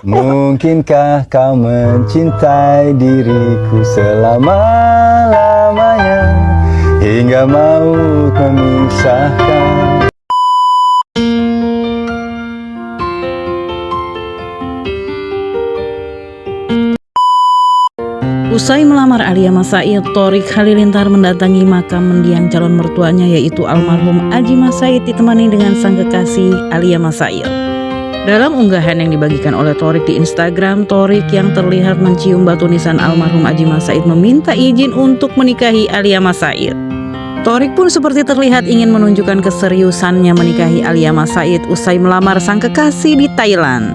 Mungkinkah kau mencintai diriku selama-lamanya hingga maut memisahkan? Usai melamar Alia Mas Said, Thorik Halilintar mendatangi makam mendiang calon mertuanya yaitu almarhum Adji Mas Said ditemani dengan sang kekasih Alia Mas Said. Dalam unggahan yang dibagikan oleh Thorik di Instagram, Thorik yang terlihat mencium batu nisan almarhum Adji Mas Said meminta izin untuk menikahi Alia Mas Said. Thorik pun seperti terlihat ingin menunjukkan keseriusannya menikahi Alia Mas Said usai melamar sang kekasih di Thailand.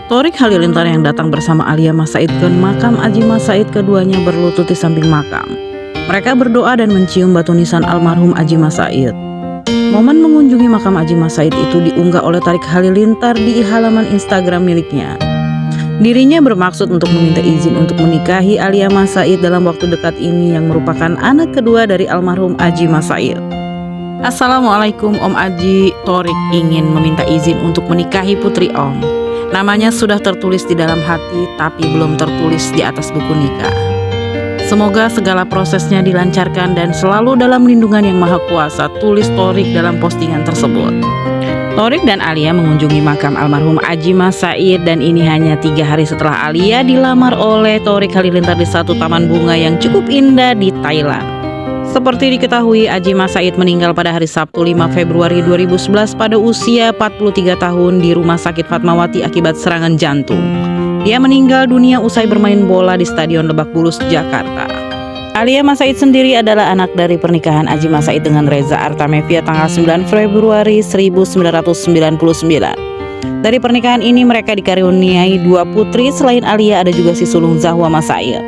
Thorik Halilintar yang datang bersama Alia Mas Said ke makam Adji Mas Said, keduanya berlutut di samping makam. Mereka berdoa dan mencium batu nisan almarhum Adji Mas Said. Momen mengunjungi makam Adji Mas Said itu diunggah oleh Thorik Halilintar di halaman Instagram miliknya. Dirinya bermaksud untuk meminta izin untuk menikahi Alia Mas Said dalam waktu dekat ini yang merupakan anak kedua dari almarhum Adji Mas Said. Assalamualaikum Om Adji, Thorik ingin meminta izin untuk menikahi putri Om. Namanya sudah tertulis di dalam hati, tapi belum tertulis di atas buku nikah. Semoga segala prosesnya dilancarkan dan selalu dalam lindungan yang maha kuasa, tulis Thorik dalam postingan tersebut. Thorik dan Alia mengunjungi makam almarhum Adji Mas Said, dan ini hanya 3 hari setelah Alia dilamar oleh Thorik Halilintar di satu taman bunga yang cukup indah di Thailand. Seperti diketahui, Adji Mas Said meninggal pada hari Sabtu 5 Februari 2011 pada usia 43 tahun di Rumah Sakit Fatmawati akibat serangan jantung. Dia meninggal dunia usai bermain bola di Stadion Lebak Bulus, Jakarta. Alia Mas Said sendiri adalah anak dari pernikahan Adji Mas Said dengan Reza Artamevia tanggal 9 Februari 1999. Dari pernikahan ini mereka dikaruniai 2 putri, selain Alia ada juga si sulung Zahwa Mas Said.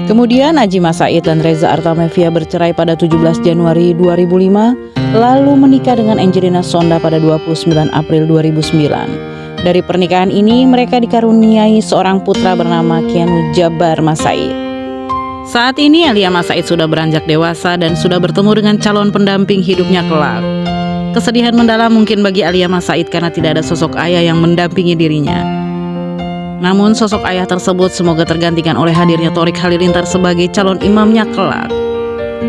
Kemudian Adji Mas Said dan Reza Artamevia bercerai pada 17 Januari 2005, lalu menikah dengan Angelina Sonda pada 29 April 2009. Dari pernikahan ini mereka dikaruniai seorang putra bernama Kianu Jabar Mas Said. Saat ini Alia Mas Said sudah beranjak dewasa dan sudah bertemu dengan calon pendamping hidupnya kelak. Kesedihan mendalam mungkin bagi Alia Mas Said karena tidak ada sosok ayah yang mendampingi dirinya. Namun sosok ayah tersebut semoga tergantikan oleh hadirnya Thorik Halilintar sebagai calon imamnya kelak.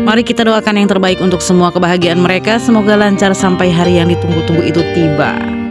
Mari kita doakan yang terbaik untuk semua kebahagiaan mereka. Semoga lancar sampai hari yang ditunggu-tunggu itu tiba.